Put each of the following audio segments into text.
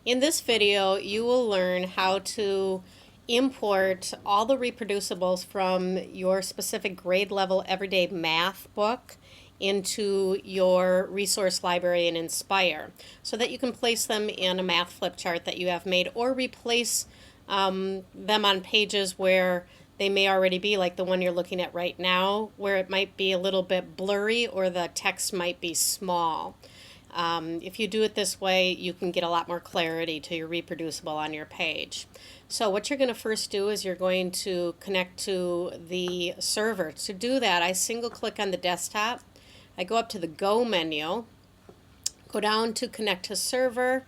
In this video, you will learn how to import all the reproducibles from your specific grade level everyday math book into your resource library in Inspire so that you can place them in a math flip chart that you have made or replace them on pages where they may already be, like the one you're looking at right now, where it might be a little bit blurry or the text might be small. If you do it this way, you can get a lot more clarity to your reproducible on your page. So what you're going to first do is you're going to connect to the server. To do that, I single click on the desktop. I go up to the Go menu, go down to Connect to Server,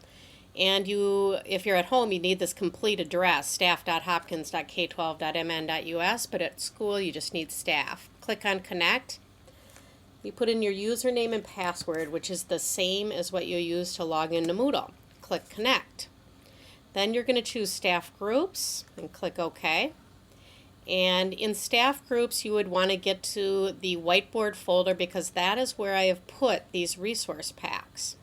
and if you're at home, you need this complete address, staff.hopkins.k12.mn.us, but at school, you just need staff. Click on Connect. You put in your username and password, which is the same as what you use to log into Moodle. Click Connect. Then you're going to choose Staff Groups and click OK. And in Staff Groups, you would want to get to the whiteboard folder because that is where I have put these resource packs.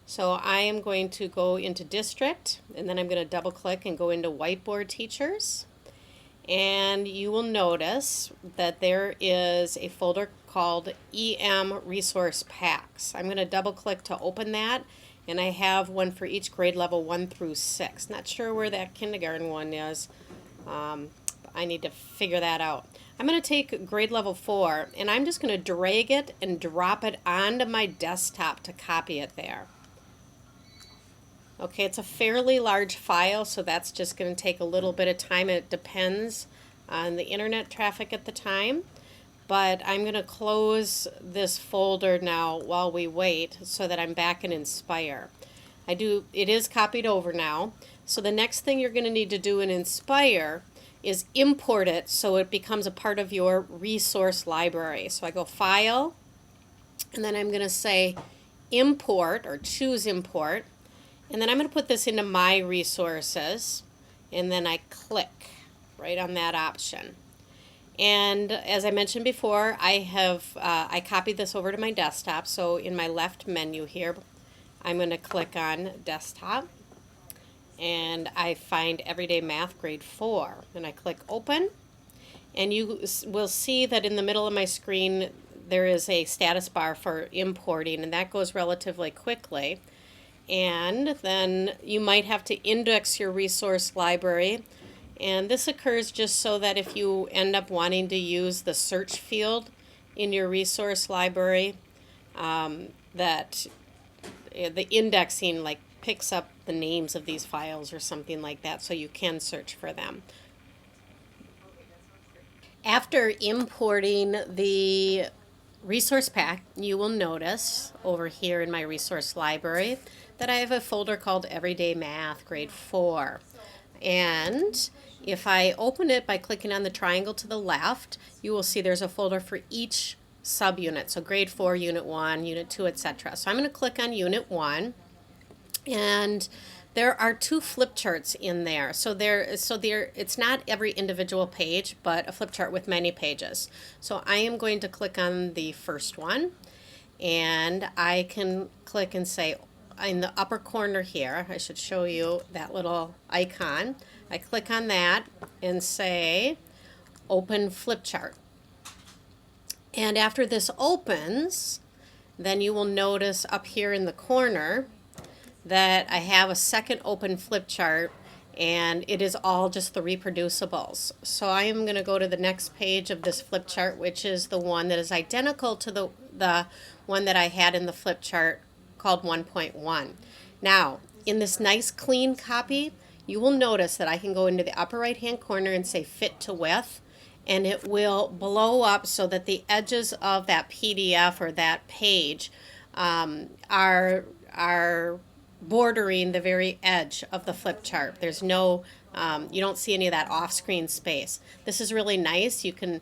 So I am going to go into District, and then I'm going to double click and go into Whiteboard Teachers. And you will notice that there is a folder called EM Resource Packs. I'm going to double click to open that, and I have one for each grade level 1 through 6. Not sure where that kindergarten one is. I need to figure that out. I'm going to take grade level 4, and I'm just going to drag it and drop it onto my desktop to copy it there. Okay, it's a fairly large file, so that's just going to take a little bit of time. It depends on the internet traffic at the time. But I'm going to close this folder now while we wait so that I'm back in Inspire. It is copied over now. So the next thing you're going to need to do in Inspire is import it so it becomes a part of your resource library. So I go File, and then I'm going to say Import or choose Import. And then I'm going to put this into My Resources, and then I click right on that option. And as I mentioned before, I copied this over to my desktop. So in my left menu here, I'm going to click on Desktop, and I find Everyday Math Grade 4, and I click Open. And you will see that in the middle of my screen there is a status bar for importing, and that goes relatively quickly. And then you might have to index your resource library. And this occurs just so that if you end up wanting to use the search field in your resource library, that the indexing like picks up the names of these files or something like that, so you can search for them. After importing the resource pack, you will notice over here in my resource library that I have a folder called Everyday Math Grade 4. And if I open it by clicking on the triangle to the left, you will see there's a folder for each subunit. So grade 4, unit 1, unit 2, etc. So I'm going to click on unit 1, and there are 2 flip charts in there. So it's not every individual page, but a flip chart with many pages. So I am going to click on the first one, and I can click and say, in the upper corner here, I should show you that little icon. I click on that and say Open Flip Chart. And after this opens, then you will notice up here in the corner that I have a second open flip chart, and it is all just the reproducibles. So I am going to go to the next page of this flip chart, which is the one that is identical to the one that I had in the flip chart called 1.1. Now, in this nice clean copy, you will notice that I can go into the upper right hand corner and say Fit to Width, and it will blow up so that the edges of that PDF or that page are bordering the very edge of the flip chart. There's no, you don't see any of that off-screen space. This is really nice. You can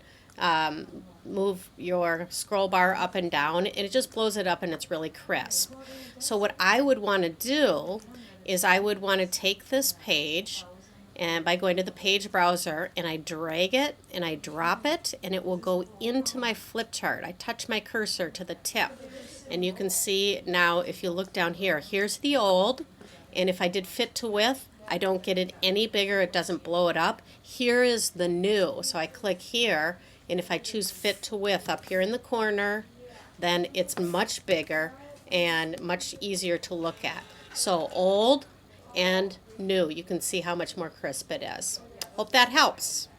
move your scroll bar up and down, and it just blows it up, and it's really crisp. So what I would want to do is I would want to take this page, and by going to the page browser, and I drag it and I drop it, and it will go into my flip chart. I touch my cursor to the tip, and you can see now if you look down here, here's the old, And if I did fit to width, I don't get it any bigger. It doesn't blow it up. Here is the new. So I click here, and if I choose fit to width up here in the corner, then it's much bigger and much easier to look at. So old and new, you can see how much more crisp it is. Hope that helps.